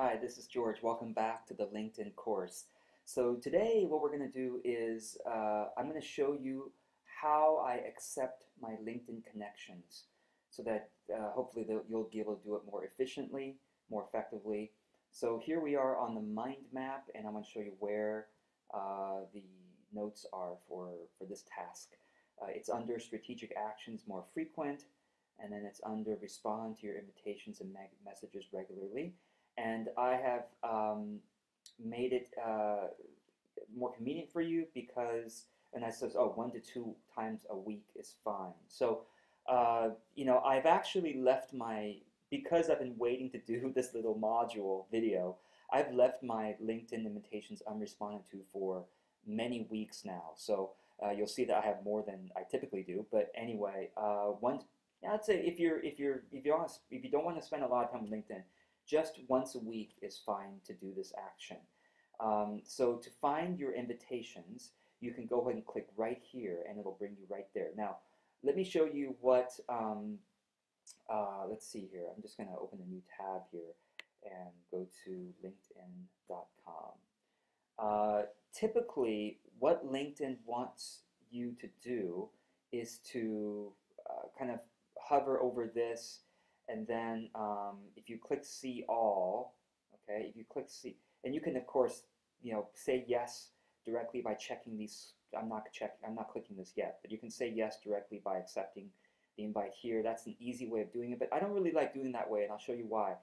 Hi, this is George. Welcome back to the LinkedIn course. So today what we're going to do is I'm going to show you how I accept my LinkedIn connections so that hopefully you'll be able to do it more efficiently, more effectively. So here we are on the mind map, and I'm going to show you where the notes are for this task. It's under strategic actions more frequent, and then it's under respond to your invitations and messages regularly. And I have made it more convenient for you because, and I says, oh, 1 to 2 times a week is fine. So, I've actually left because I've been waiting to do this little module video, I've left my LinkedIn invitations unresponded to for many weeks now. So you'll see that I have more than I typically do. But anyway, I'd say if you don't want to spend a lot of time on LinkedIn, just once a week is fine to do this action. So to find your invitations, you can go ahead and click right here and it'll bring you right there. Now, let me show you what, let's see here. I'm just going to open a new tab here and go to linkedin.com. Typically, what LinkedIn wants you to do is to kind of hover over this, and then if you click see all, okay, if you click see, and you can of course, say yes directly by checking these. I'm not clicking this yet, but you can say yes directly by accepting the invite here. That's an easy way of doing it, but I don't really like doing that way, and I'll show you why.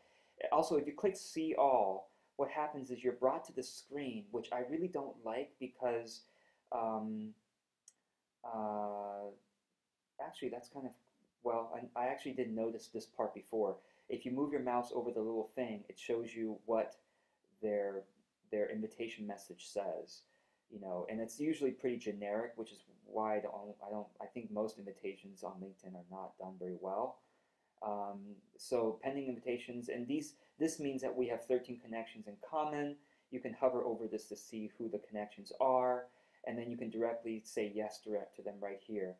Also, if you click see all, what happens is you're brought to the screen, which I really don't like because actually that's kind of, well, I actually didn't notice this part before. If you move your mouse over the little thing, it shows you what their invitation message says, and it's usually pretty generic, which is why I think most invitations on LinkedIn are not done very well. So pending invitations, and this means that we have 13 connections in common. You can hover over this to see who the connections are, and then you can directly say yes direct to them right here.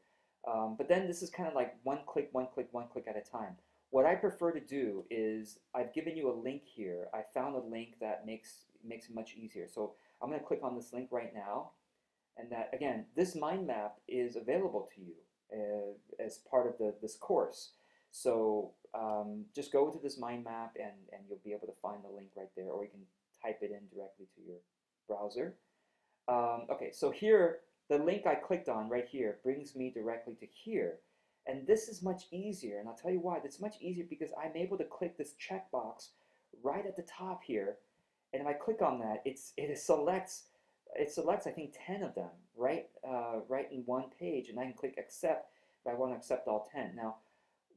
But then this is kind of like one click, one click, one click at a time. What I prefer to do is I've given you a link here. I found a link that makes it much easier. So I'm going to click on this link right now, and that again, this mind map is available to you as part of this course. So just go to this mind map, and you'll be able to find the link right there, or you can type it in directly to your browser. Okay, so here, the link I clicked on right here brings me directly to here. And this is much easier, and I'll tell you why. It's much easier because I'm able to click this checkbox right at the top here. And if I click on that, it selects I think 10 of them right in one page, and I can click accept if I want to accept all 10. Now,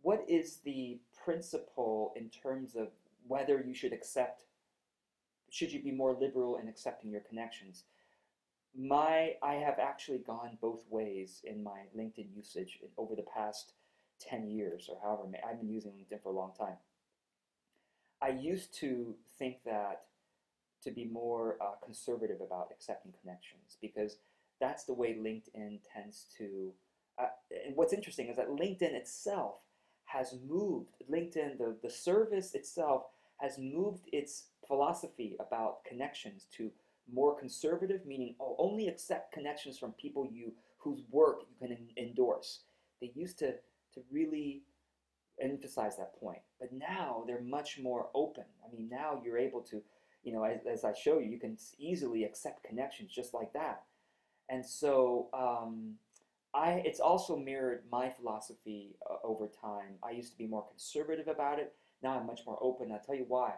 what is the principle in terms of whether you should accept? Should you be more liberal in accepting your connections? I have actually gone both ways in my LinkedIn usage over the past 10 years or however many. I've been using LinkedIn for a long time. I used to think that to be more conservative about accepting connections because that's the way LinkedIn tends to. And what's interesting is that LinkedIn itself has moved. LinkedIn, the service itself, has moved its philosophy about connections to more conservative, meaning only accept connections from people whose work you can endorse. They used to really emphasize that point, but now they're much more open. I mean, now you're able to, as I show you, you can easily accept connections just like that. And so it's also mirrored my philosophy over time. I used to be more conservative about it. Now I'm much more open. I'll tell you why.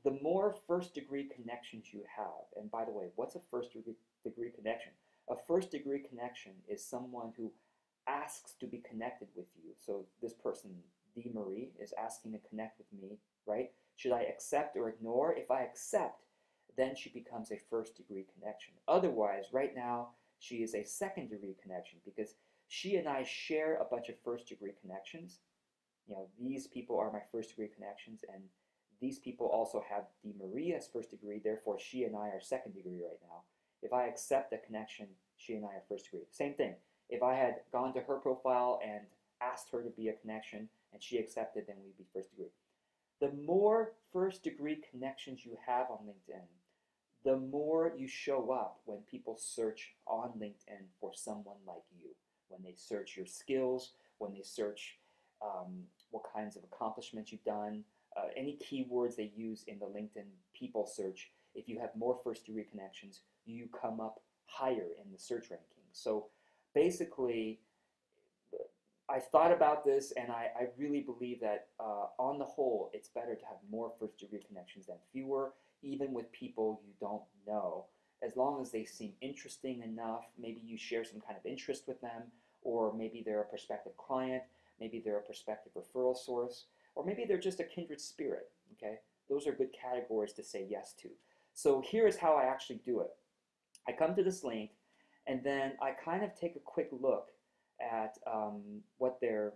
The more first-degree connections you have, and by the way, what's a first-degree connection? A first-degree connection is someone who asks to be connected with you. So this person, D. Marie, is asking to connect with me, right? Should I accept or ignore? If I accept, then she becomes a first-degree connection. Otherwise, right now, she is a second-degree connection because she and I share a bunch of first-degree connections. These people are my first-degree connections, and these people also have D. Marie as first degree, therefore she and I are second degree right now. If I accept the connection, she and I are first degree. Same thing. If I had gone to her profile and asked her to be a connection and she accepted, then we'd be first degree. The more first degree connections you have on LinkedIn, the more you show up when people search on LinkedIn for someone like you. When they search your skills, when they search what kinds of accomplishments you've done, any keywords they use in the LinkedIn people search, if you have more first degree connections, you come up higher in the search rankings. So basically, I thought about this, and I really believe that on the whole, it's better to have more first degree connections than fewer, even with people you don't know. As long as they seem interesting enough, maybe you share some kind of interest with them, or maybe they're a prospective client, maybe they're a prospective referral source, or maybe they're just a kindred spirit. Okay, those are good categories to say yes to. So here's how I actually do it. I come to this link, and then I kind of take a quick look at what their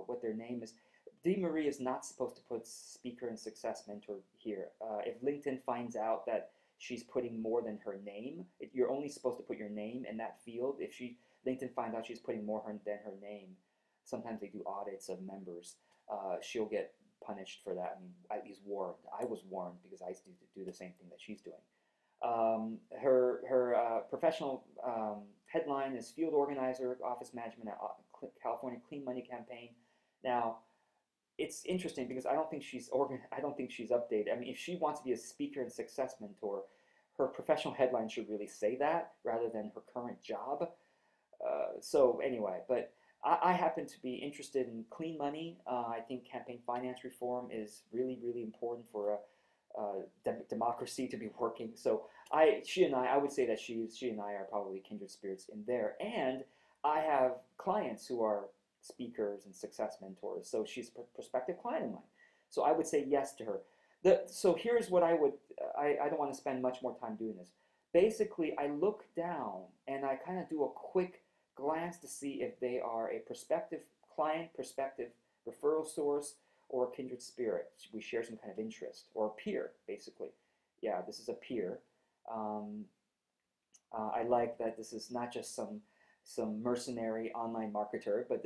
what their name is. Dee Marie is not supposed to put speaker and success mentor here. If LinkedIn finds out that she's putting more than her name, you're only supposed to put your name in that field. If LinkedIn finds out she's putting more than her name, sometimes they do audits of members. She'll get punished for that. I mean, at least warned. I was warned because I used to do the same thing that she's doing. Her professional headline is Field Organizer, Office Management at California Clean Money Campaign. Now, it's interesting because I don't think she's updated. I mean, if she wants to be a speaker and success mentor, her professional headline should really say that rather than her current job. So anyway, but I happen to be interested in clean money. I think campaign finance reform is really, really important for a democracy to be working. So she and I would say that she and I are probably kindred spirits in there. And I have clients who are speakers and success mentors. So she's a prospective client of mine. So I would say yes to her. So here's what I would, I don't want to spend much more time doing this. Basically, I look down and I kind of do a quick glance to see if they are a prospective client, prospective referral source, or a kindred spirit. We share some kind of interest, or a peer, basically. Yeah, this is a peer. I like that this is not just some mercenary online marketer, but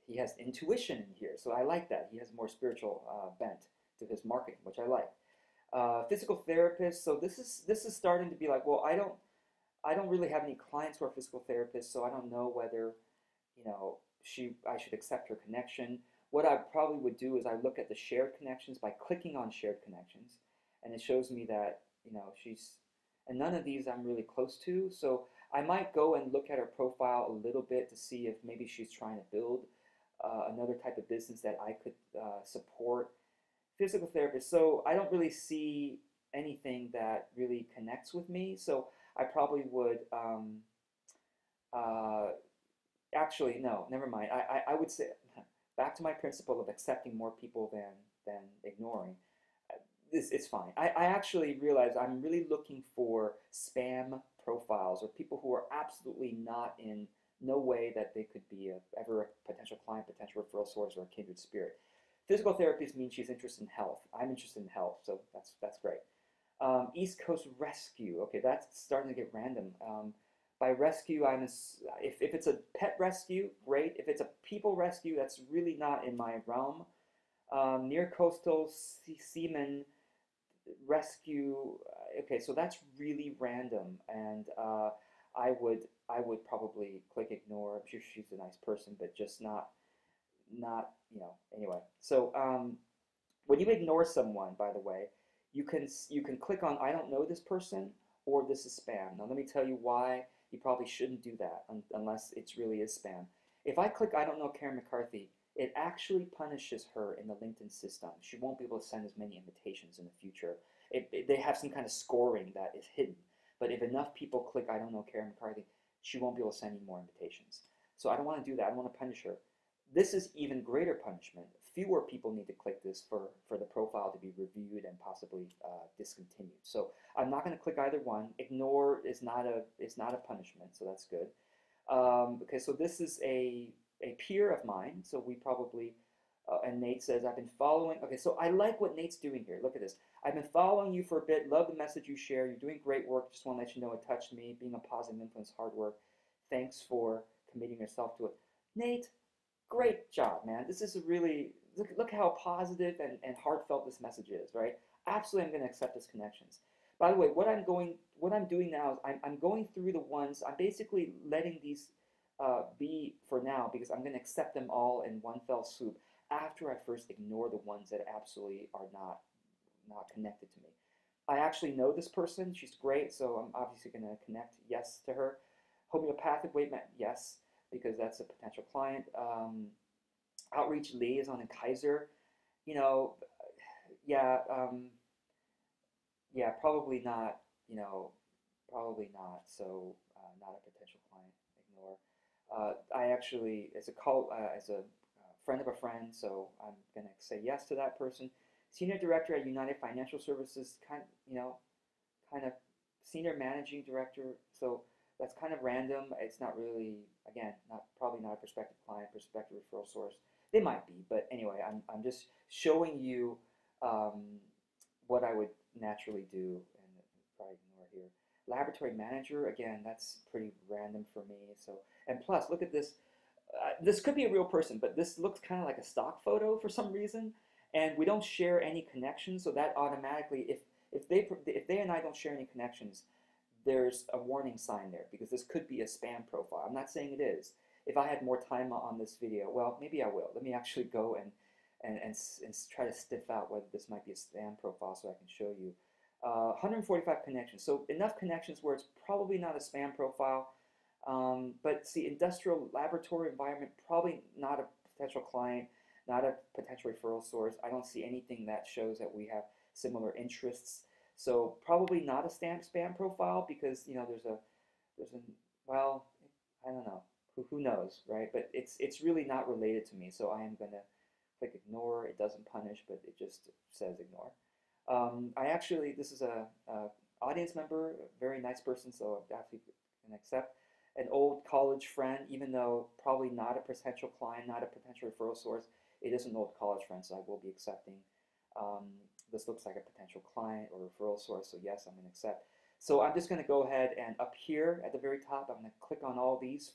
he has intuition in here. So I like that. He has more spiritual bent to his marketing, which I like. Physical therapist. So this is starting to be like, well, I don't really have any clients who are physical therapists, so I don't know whether I should accept her connection. What I probably would do is I look at the shared connections by clicking on shared connections, and it shows me that and none of these I'm really close to, so I might go and look at her profile a little bit to see if maybe she's trying to build another type of business that I could support. Physical therapist, so I don't really see anything that really connects with me, so I probably would actually, no, never mind. I would say, back to my principle of accepting more people than ignoring. It's fine. I actually realize I'm really looking for spam profiles or people who are absolutely not in no way that they could be ever a potential client, potential referral source, or a kindred spirit. Physical therapist means she's interested in health. I'm interested in health, so that's great. East Coast Rescue. Okay, that's starting to get random. By rescue, if it's a pet rescue, great. If it's a people rescue, that's really not in my realm. Near coastal seamen rescue. Okay, so that's really random, and I would probably click ignore. I'm sure she's a nice person, but just not anyway. So when you ignore someone, by the way, you can click on I don't know this person or this is spam. Now let me tell you why you probably shouldn't do that unless it really is spam. If I click I don't know Karen McCarthy, it actually punishes her in the LinkedIn system. She won't be able to send as many invitations in the future. They have some kind of scoring that is hidden. But if enough people click I don't know Karen McCarthy, she won't be able to send any more invitations. So I don't want to do that. I don't want to punish her. This is even greater punishment. Fewer people need to click this for the profile to be reviewed and possibly discontinued. So I'm not going to click either one. Ignore is not a punishment, so that's good. Okay, so this is a peer of mine. So we probably and Nate says I've been following. Okay, so I like what Nate's doing here. Look at this. I've been following you for a bit. Love the message you share. You're doing great work. Just want to let you know it touched me. Being a positive influence, hard work. Thanks for committing yourself to it, Nate. Great job, man. This is look how positive and heartfelt this message is, right? Absolutely, I'm going to accept his connections. By the way, what I'm doing now is I'm going through the ones. I'm basically letting these be for now because I'm going to accept them all in one fell swoop after I first ignore the ones that absolutely are not connected to me. I actually know this person. She's great, so I'm obviously going to connect yes to her. Homeopathic weight management, yes, because that's a potential client. Outreach liaison in Kaiser, you know, yeah, yeah, probably not, you know, probably not. So not a potential client. Ignore. I actually, as a friend of a friend, so I'm gonna say yes to that person. Senior director at United Financial Services, kind of senior managing director. So that's kind of random. It's not really, again, not probably not a prospective client, prospective referral source. They might be, but anyway, I'm just showing you um, what I would naturally do, and probably ignore here. Laboratory manager, again, that's pretty random for me. So, and plus, look at this. This could be a real person, but this looks kind of like a stock photo for some reason, and we don't share any connections. So that automatically, if they and I don't share any connections, there's a warning sign there because this could be a spam profile. I'm not saying it is. If I had more time on this video, well, maybe I will. Let me actually go and try to sniff out whether this might be a spam profile so I can show you. 145 connections. So enough connections where it's probably not a spam profile. But see, industrial laboratory environment, probably not a potential client, not a potential referral source. I don't see anything that shows that we have similar interests. So probably not a spam profile because there's a well, I don't know. Who knows, right? But it's really not related to me. So I am gonna click ignore. It doesn't punish, but it just says ignore. This is a audience member, a very nice person, so I definitely can accept. An old college friend, even though probably not a potential client, not a potential referral source, it is an old college friend, so I will be accepting. Um, this looks like a potential client or referral source, so yes, I'm going to accept. So I'm just going to go ahead and up here at the very top, I'm going to click on all these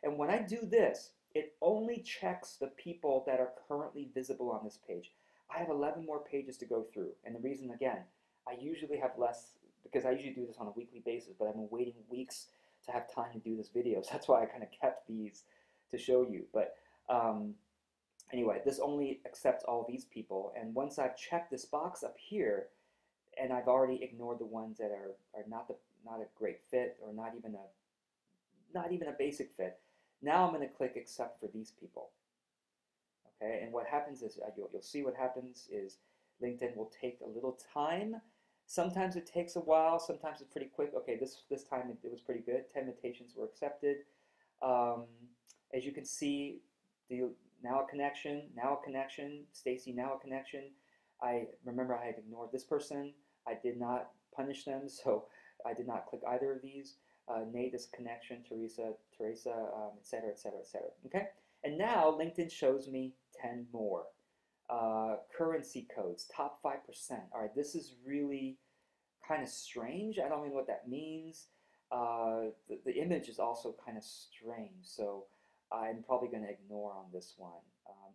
and when I do this, it only checks the people that are currently visible on this page. I have 11 more pages to go through, and the reason, again, I usually have less, because I usually do this on a weekly basis, but I've been waiting weeks to have time to do this video, so that's why I kind of kept these to show you. But anyway, this only accepts all these people, and once I've checked this box up here, and I've already ignored the ones that are not a great fit or not even a basic fit, now I'm going to click accept for these people. Okay, and what happens is you'll see what happens is LinkedIn will take a little time. Sometimes it takes a while. Sometimes it's pretty quick. Okay, this time it was pretty good. 10 invitations were accepted. As you can see, now a connection. Stacy, now a connection. I remember I had ignored this person. I did not punish them, so I did not click either of these. Nate is a connection. Teresa, etc., etc., etc. Okay, and now LinkedIn shows me 10 more. Currency codes, top 5%. All right, this is really kind of strange. I don't know what that means. The image is also kind of strange, so I'm probably going to ignore on this one.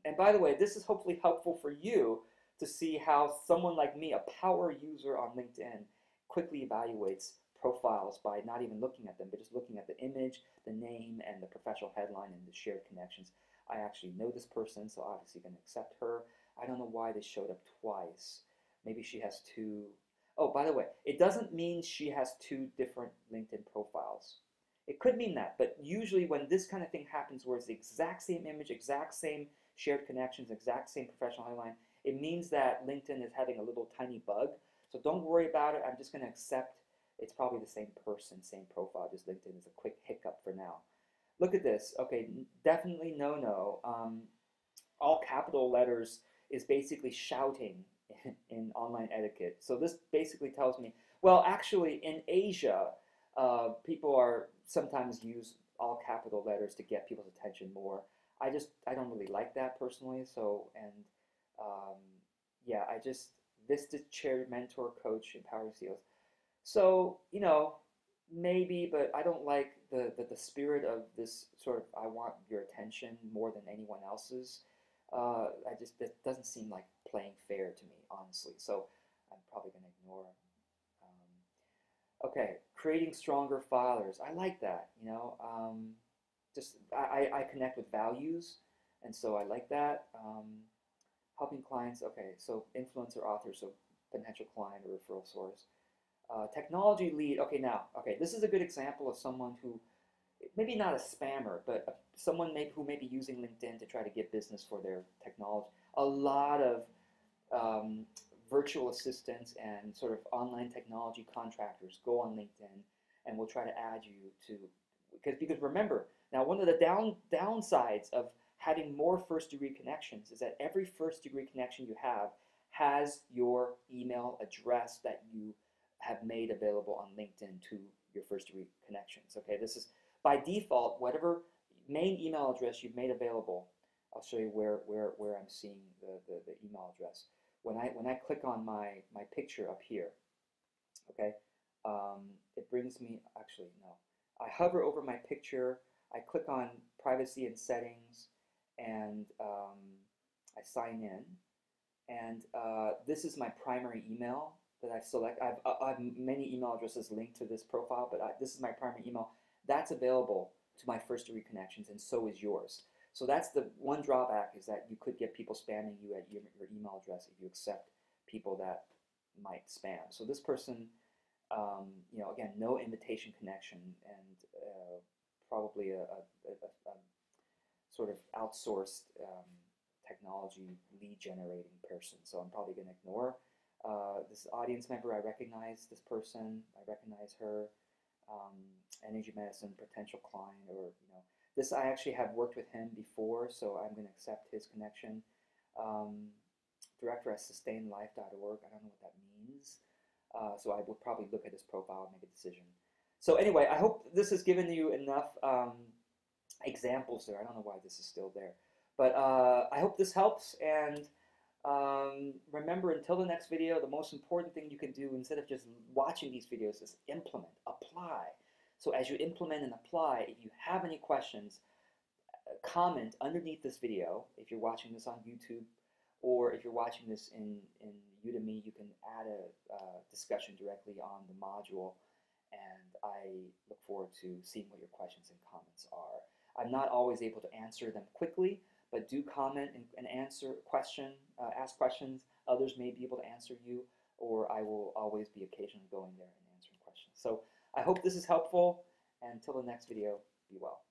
And by the way, this is hopefully helpful for you to see how someone like me, a power user on LinkedIn, quickly evaluates profiles by not even looking at them, but just looking at the image, the name, and the professional headline and the shared connections. I actually know this person, so obviously going to accept her. I don't know why they showed up twice. Maybe she has two. Oh, by the way, it doesn't mean she has two different LinkedIn profiles. It could mean that, but usually when this kind of thing happens where it's the exact same image, exact same shared connections, exact same professional headline, it means that LinkedIn is having a little tiny bug. So don't worry about it. I'm just going to accept it's probably the same person, same profile, just LinkedIn is a quick hiccup for now. Look at this. Okay, definitely no. All capital letters is basically shouting in online etiquette. So this basically tells me, well, actually in Asia, people are sometimes use all capital letters to get people's attention more. I don't really like that personally. So, and yeah, Vista chair, mentor, coach, empowering CEOs. So, maybe, but I don't like the spirit of this sort of I want your attention more than anyone else's. that doesn't seem like playing fair to me, honestly. So I'm probably going to ignore. Okay, creating stronger filers. I like that. Just I connect with values, and so I like that. Helping clients. Okay, so influencer author, so potential client or referral source. Technology lead. Okay, now, okay, this is a good example of someone who maybe not a spammer, but someone who may be using LinkedIn to try to get business for their technology. A lot of um, virtual assistants and sort of online technology contractors go on LinkedIn and will try to add you to because remember now one of the downsides of having more first degree connections is that every first degree connection you have has your email address that you have made available on LinkedIn to your first degree connections. Okay, this is by default whatever main email address you've made available. I'll show you where I'm seeing the email address. When I click on my picture up here, okay, it brings me, actually no, I hover over my picture, I click on privacy and settings, and I sign in, and this is my primary email that I've selected. I have many email addresses linked to this profile, but this is my primary email. That's available to my first degree connections, and so is yours. So that's the one drawback, is that you could get people spamming you at your email address if you accept people that might spam. So this person, again, no invitation connection, and probably a sort of outsourced technology lead generating person. So I'm probably going to ignore this audience member. I recognize this person. I recognize her. Energy medicine potential client, or this I actually have worked with him before, so I'm going to accept his connection. Director at sustainlife.org. I don't know what that means, so I will probably look at his profile and make a decision. So anyway, I hope this has given you enough examples there. I don't know why this is still there, but I hope this helps. And remember, until the next video, the most important thing you can do instead of just watching these videos is implement, apply. So as you implement and apply, if you have any questions, comment underneath this video. If you're watching this on YouTube, or if you're watching this in Udemy, you can add a discussion directly on the module, and I look forward to seeing what your questions and comments are. I'm not always able to answer them quickly, but do comment and answer ask questions. Others may be able to answer you, or I will always be occasionally going there and answering questions. So I hope this is helpful, and until the next video, be well.